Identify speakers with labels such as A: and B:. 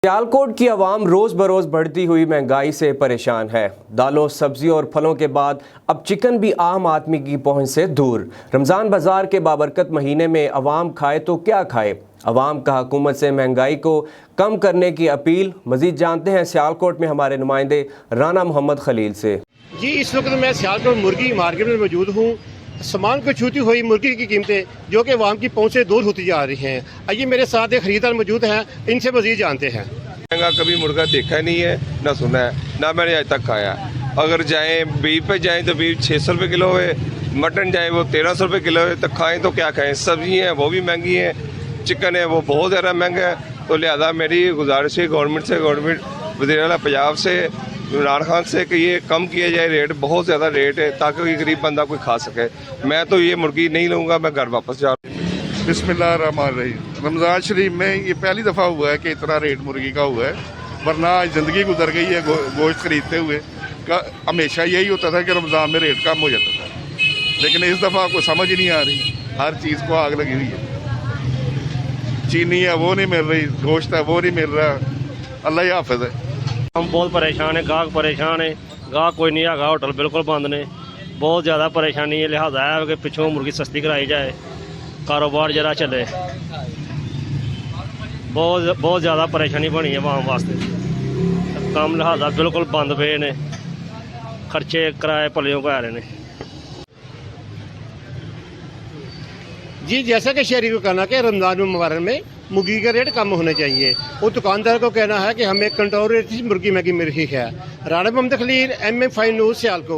A: सियालकोट की आवाम रोज़ बरोज़ बढ़ती हुई महंगाई से परेशान है। दालों, सब्जियों और फलों के बाद अब चिकन भी आम आदमी की पहुंच से दूर। रमज़ान बाजार के बाबरकत महीने में आवाम खाए तो क्या खाए। आवाम का हुकूमत से महंगाई को कम करने की अपील। मज़ीद जानते हैं सियालकोट में हमारे नुमाइंदे राना मोहम्मद खलील से।
B: जी, इस वक्त मैं सियालकोट मुर्गी मार्केट में मौजूद हूँ। सामान को छूती हुई मुर्गी की कीमतें जो कि आवाम की पहुँच से दूर होती जा रही हैं। आइए मेरे साथ एक खरीदार मौजूद हैं, इनसे मज़ीद जानते हैं।
C: महंगा कभी मुर्गा देखा ही नहीं है, ना सुना है, ना मैंने आज तक खाया। अगर जाएं बीफ पे जाएं तो बीफ 600 रुपये किलो है, मटन जाए वो 1300 रुपये किलो है। तो खाएं तो क्या खाएं। सब्जी हैं वो भी महंगी हैं, चिकन है वो बहुत ज़्यादा महंगा है। तो लिहाजा मेरी गुजारिश है गवर्नमेंट वज़ीर-ए-आला पंजाब से इमरान खान से कि ये कम किया जाए रेट, बहुत ज़्यादा रेट है ताकि कोई गरीब बंदा कोई खा सके। मैं तो ये मुर्गी नहीं लूँगा, मैं घर वापस जा रहा हूँ।
D: बिस्मिल्लाहिर्रहमानिर्रहीम। रमज़ान शरीफ में ये पहली दफ़ा हुआ है कि इतना रेट मुर्गी का हुआ है, वरना ज़िंदगी गुजर गई है गोश्त खरीदते हुए। हमेशा यही होता था कि रमज़ान में रेट कम हो जाता था, लेकिन इस दफ़ा आपको समझ ही नहीं आ रही। हर चीज़ को आग लगी हुई है। चीनी है वो नहीं मिल रही, गोश्त है वो नहीं मिल रहा। अल्लाह ही हाफ़िज़ है।
E: हम बहुत परेशान है, गाहक परेशान है, गाहक कोई नहीं है, होटल बिल्कुल बंद ने। बहुत ज़्यादा परेशानी है, लिहाजा है कि पिछों मुर्गी सस्ती कराई जाए, कारोबार जरा चले। बहुत ज़्यादा परेशानी बनी है आवाम वास्ते। कम लिहाजा बिल्कुल बंद पे ने, खर्चे किराए भलियों पै रहे हैं।
B: जी, जैसा कि शहरी को कहना कि रमज़ान मुबारक में मुर्गी का रेट कम होना चाहिए, वो दुकानदार को कहना है कि हमें कंट्रोल रेट मुर्गी महंगी मिल रही है। Rana Muhammad Khalil, MM5 news, Sialkot.